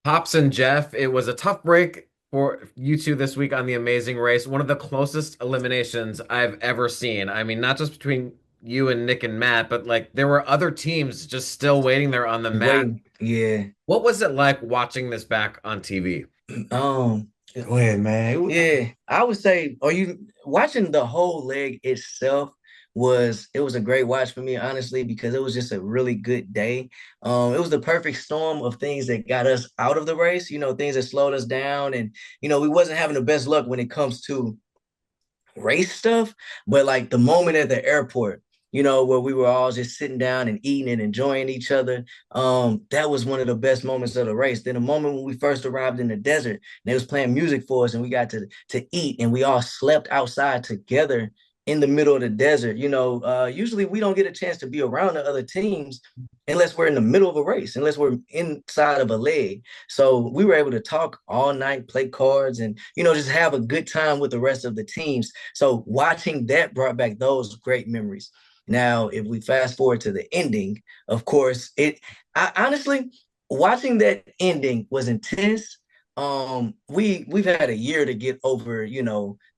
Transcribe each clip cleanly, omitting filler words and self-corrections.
Pops and Jeff, it was a tough break for you two this week on The Amazing Race. One of the closest eliminations I've ever seen. I mean, not just between you and Nick and Matt, but like there were other teams just still waiting there on the mat. Wait, yeah. What was it like watching this back on TV? Go ahead, man. Yeah, I would say, are you watching the whole leg itself was a great watch for me, honestly, because it was just a really good day. It was the perfect storm of things that got us out of the race, things that slowed us down, and we wasn't having the best luck when it comes to race stuff, but like the moment at the airport, where we were all just sitting down and eating and enjoying each other. That was one of the best moments of the race. Then the moment when we first arrived in the desert, and they was playing music for us, and we got to eat, and we all slept outside together in the middle of the desert. Usually we don't get a chance to be around the other teams unless we're in the middle of a race, unless we're inside of a leg. So we were able to talk all night, play cards, and just have a good time with the rest of the teams. So watching that brought back those great memories. Now, if we fast forward to the ending, of course, I honestly watching that ending was intense. We've had a year to get over,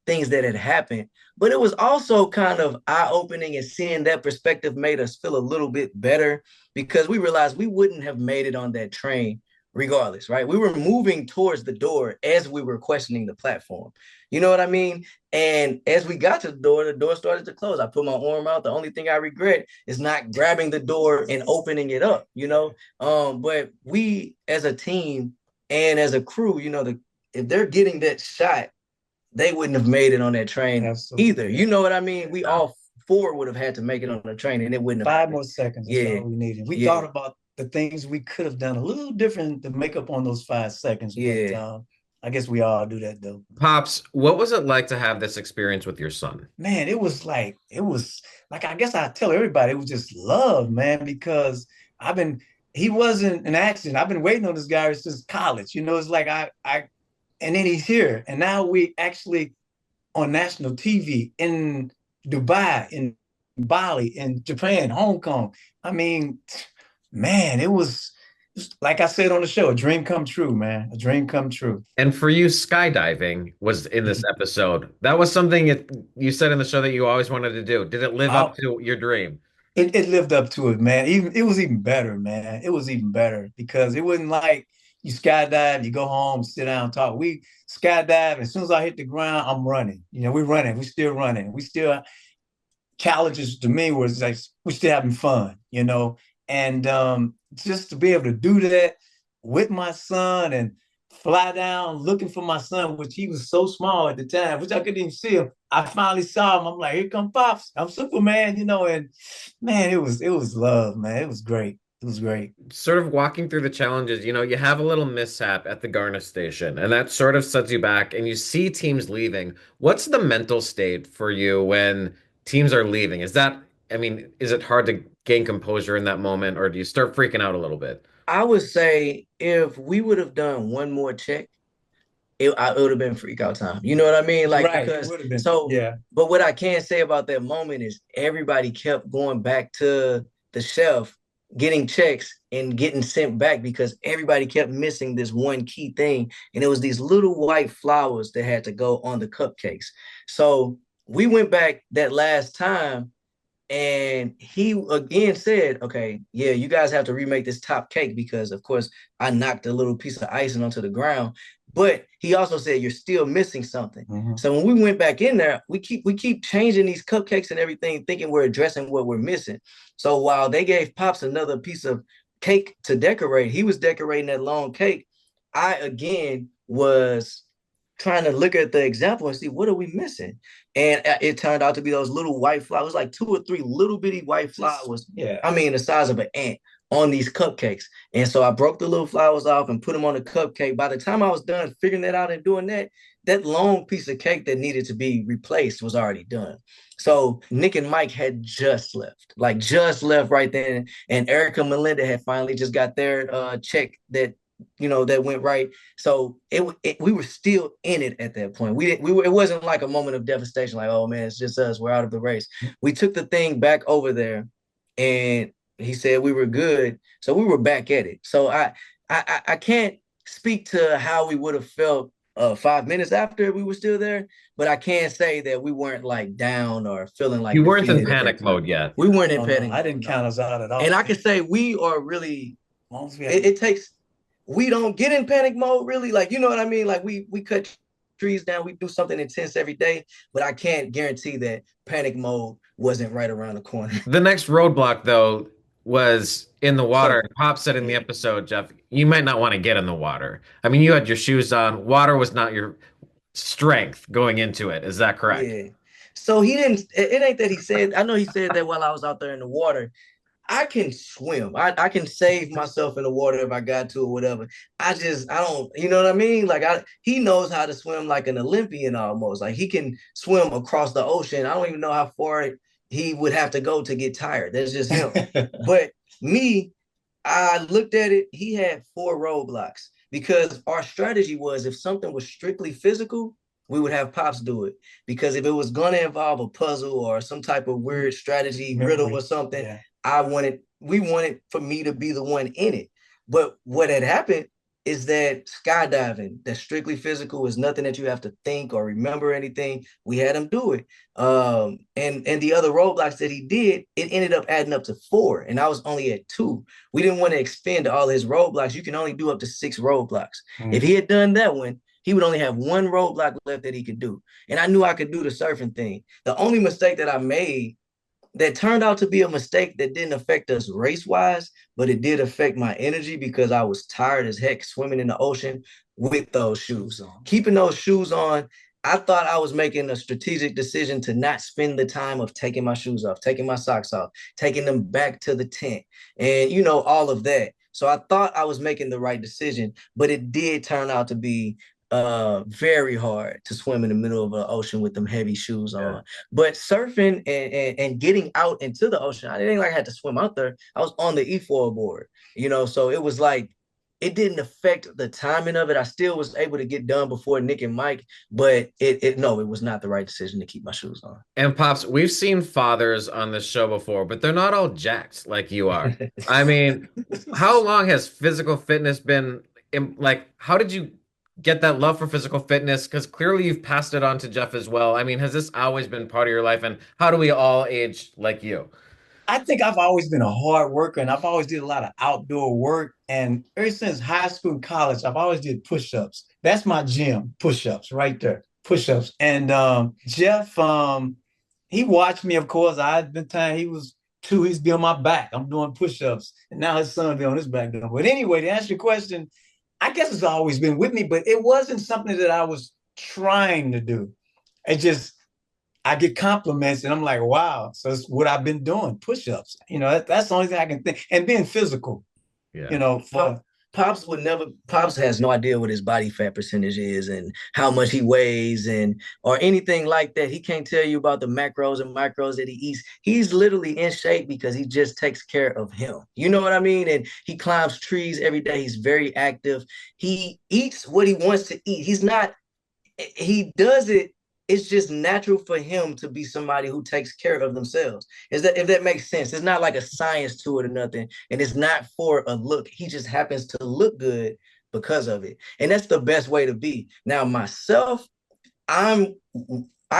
things that had happened, but it was also kind of eye-opening, and seeing that perspective made us feel a little bit better because we realized we wouldn't have made it on that train regardless, right? We were moving towards the door as we were questioning the platform. You know what I mean? And as we got to the door started to close. I put my arm out. The only thing I regret is not grabbing the door and opening it up. But we as a team and as a crew, if they're getting that shot, they wouldn't have made it on that train Absolutely. either. You know what I mean? We all four would have had to make it on the train, and it wouldn't have Five happened. more seconds is Yeah, all we needed. We yeah, thought about the things we could have done a little different to make up on those 5 seconds, but yeah. I guess we all do that though. Pops, what was it like to have this experience with your son? Man, it was like I guess I tell everybody it was just love, man, because I've been he wasn't an accident. I've been waiting on this guy since college. It's like I and then he's here. And now we actually on national TV in Dubai, in Bali, in Japan, Hong Kong. I mean, man, it was like I said on the show, a dream come true, man. A dream come true. And for you, skydiving was in this episode. That was something you said in the show that you always wanted to do. Did it live up I, to your dream? it lived up to it, man. Even it was even better, man. It was even better because it wasn't like you skydive, you go home, sit down, talk. We skydive. As soon as I hit the ground, I'm running. We're running. We still running. We still challenges to me was like we're still having fun. And just to be able to do that with my son and fly down looking for my son, which he was so small at the time, which I couldn't even see him. I finally saw him. I'm like, here come Pops. I'm Superman. And man, it was love, man. It was great. It was great. Sort of walking through the challenges, you have a little mishap at the Garner station, and that sort of sets you back, and you see teams leaving. What's the mental state for you when teams are leaving? I mean, is it hard to gain composure in that moment, or do you start freaking out a little bit? I would say if we would have done one more check, it would have been freak out time. You know what I mean? Like, Right. It because would have been. so, Yeah. but what I can say about that moment is everybody kept going back to the shelf, getting checks and getting sent back because everybody kept missing this one key thing. And it was these little white flowers that had to go on the cupcakes. So we went back that last time, and he again said, okay, yeah, you guys have to remake this top cake because, of course, I knocked a little piece of icing onto the ground. But he also said you're still missing something. Mm-hmm. So when we went back in there, we keep changing these cupcakes and everything, thinking we're addressing what we're missing. So while they gave Pops another piece of cake to decorate, he was decorating that long cake. I again was trying to look at the example and see what are we missing. And it turned out to be those little white flowers, like two or three little bitty white flowers. Yeah. I mean, the size of an ant on these cupcakes. And so I broke the little flowers off and put them on the cupcake. By the time I was done figuring that out and doing that, that long piece of cake that needed to be replaced was already done. So Nick and Mike had just left, like just left right then. And Erica and Melinda had finally just got their check that went right. So we were still in it at that point. It wasn't like a moment of devastation, like, oh man, it's just us, we're out of the race. We took the thing back over there, and he said we were good, so we were back at it. So I can't speak to how we would have felt 5 minutes after we were still there, but I can't say that we weren't like down or feeling You like weren't in defeated at that panic time. mode yet. We weren't in Oh no, panic I mode, didn't no. count us out at And all. I can say we are really. As long as we had, It takes. We don't get in panic mode really, like you know what I mean. Like we cut trees down, we do something intense every day, but I can't guarantee that panic mode wasn't right around the corner. The next roadblock, though, was in the water. Surfing, Pop said in the yeah, episode, Jeff, you might not want to get in the water. I mean, you had your shoes on. Water was not your strength going into it. Is that correct? yeah. So he didn't. It ain't that he said. I know he said that while I was out there in the water. I can swim. I can save myself in the water if I got to or whatever. I don't, you know what I mean? Like he knows how to swim like an Olympian almost. Like he can swim across the ocean. I don't even know how far he would have to go to get tired. That's just him. But me, I looked at it. He had 4 roadblocks because our strategy was if something was strictly physical, we would have Pops do it. Because if it was going to involve a puzzle or some type of weird strategy riddle or something, yeah. we wanted for me to be the one in it. But what had happened is that skydiving, that's strictly physical, is nothing that you have to think or remember anything. We had him do it. And the other roadblocks that he did, it ended up adding up to 4. And I was only at 2. We didn't want to expend all his roadblocks. You can only do up to 6 roadblocks. If he had done that one, he would only have 1 roadblock left that he could do. And I knew I could do the surfing thing. The only mistake that I made that turned out to be a mistake that didn't affect us race wise, but it did affect my energy because I was tired as heck swimming in the ocean with those shoes on. Keeping those shoes on, I thought I was making a strategic decision to not spend the time of taking my shoes off, taking my socks off, taking them back to the tent, and all of that. So I thought I was making the right decision, but it did turn out to be very hard to swim in the middle of the ocean with them heavy shoes on. Yeah. But surfing and getting out into the ocean, I didn't like I had to swim out there. I was on the E4 board, so it was like it didn't affect the timing of it. I still was able to get done before Nick and Mike, but it was not the right decision to keep my shoes on. And Pops, we've seen fathers on this show before, but they're not all jacked like you are. I mean, how long has physical fitness been like, how did you get that love for physical fitness? Because clearly you've passed it on to Jeff as well. I mean, has this always been part of your life? And how do we all age like you? I think I've always been a hard worker and I've always did a lot of outdoor work. And ever since high school and college, I've always did push-ups. That's my gym, push-ups right there, push-ups. And Jeff, he watched me, of course. I'd been time he was 2, he's be on my back. I'm doing push-ups. And now his son be on his back doing. But anyway, to answer your question, I guess it's always been with me, but it wasn't something that I was trying to do. It just I get compliments and I'm like, wow. So it's what I've been doing, push-ups. That's the only thing I can think. And being physical, Yeah. Pops has no idea what his body fat percentage is and how much he weighs and or anything like that. He can't tell you about the macros and micros that he eats. He's literally in shape because he just takes care of him. You know what I mean? And he climbs trees every day. He's very active. He eats what he wants to eat. He does it. It's just natural for him to be somebody who takes care of themselves. If that makes sense? It's not like a science to it or nothing, and it's not for a look. He just happens to look good because of it, and that's the best way to be. Now, myself, I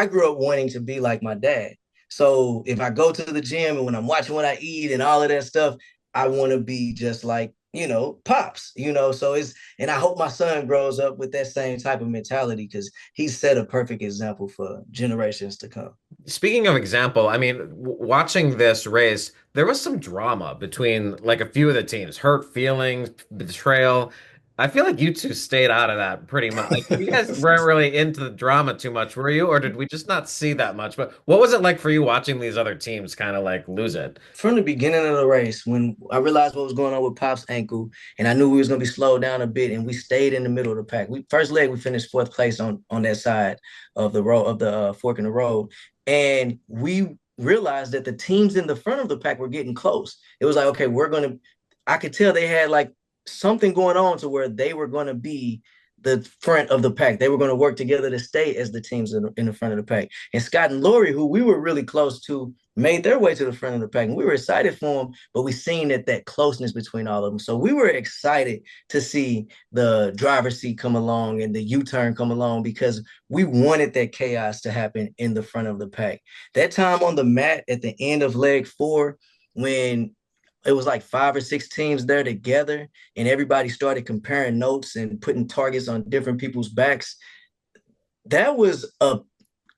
grew up wanting to be like my dad. So if I go to the gym and when I'm watching what I eat and all of that stuff, I want to be just like Pops, so and I hope my son grows up with that same type of mentality because he's set a perfect example for generations to come. Speaking of example, I mean, watching this race, there was some drama between like a few of the teams, hurt feelings, betrayal. I feel like you two stayed out of that pretty much. Like you guys weren't really into the drama too much, were you? Or did we just not see that much? But what was it like for you watching these other teams kind of like lose it? From the beginning of the race, when I realized what was going on with Pop's ankle, and I knew we was going to be slowed down a bit, and we stayed in the middle of the pack. First leg, we finished 4th place on that side of the road of the fork in the road, and we realized that the teams in the front of the pack were getting close. It was like, okay, I could tell they had like something going on to where they were going to be the front of the pack. They were going to work together to stay as the teams in the front of the pack. And Scott and Lori, who we were really close to, made their way to the front of the pack. And we were excited for them, but we seen that closeness between all of them. So we were excited to see the driver's seat come along and the U-turn come along because we wanted that chaos to happen in the front of the pack. That time on the mat at the end of leg 4, when it was like 5 or 6 teams there together and everybody started comparing notes and putting targets on different people's backs, that was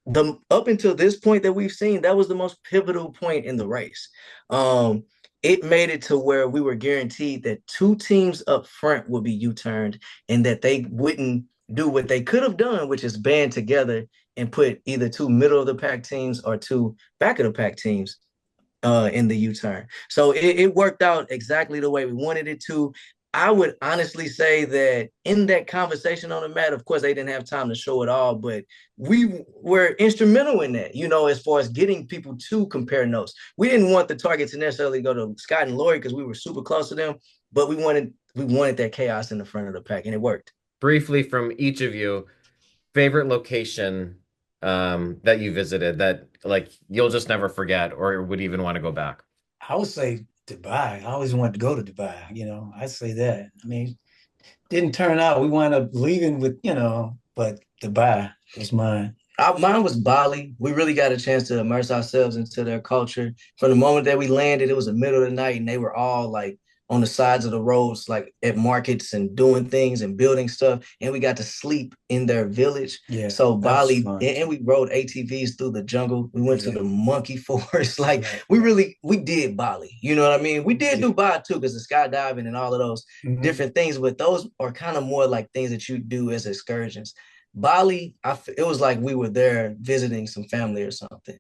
the up until this point that we've seen, that was the most pivotal point in the race. It made it to where we were guaranteed that 2 teams up front would be U-turned and that they wouldn't do what they could have done, which is band together and put either 2 middle of the pack teams or 2 back of the pack teams in the U-turn. So it worked out exactly the way we wanted it to. I would honestly say that in that conversation on the mat, of course, they didn't have time to show it all, but we were instrumental in that, as far as getting people to compare notes. We didn't want the target to necessarily go to Scott and Lori because we were super close to them, but we wanted that chaos in the front of the pack, and it worked. Briefly from each of you, favorite location that you visited that like you'll just never forget or would even want to go back. I would say Dubai. I always wanted to go to Dubai, I'd say that. I mean, didn't turn out. We wound up leaving with, but Dubai was mine. Mine was Bali. We really got a chance to immerse ourselves into their culture. From the moment that we landed, it was the middle of the night, and they were all like on the sides of the roads, like at markets and doing things and building stuff. And we got to sleep in their village. Yeah, so Bali, and we rode ATVs through the jungle. We went to the monkey forest. Like right. we did Bali. You know what I mean? We did Dubai too, because the skydiving and all of those different things. But those are kind of more like things that you do as excursions. Bali, it was like we were there visiting some family or something.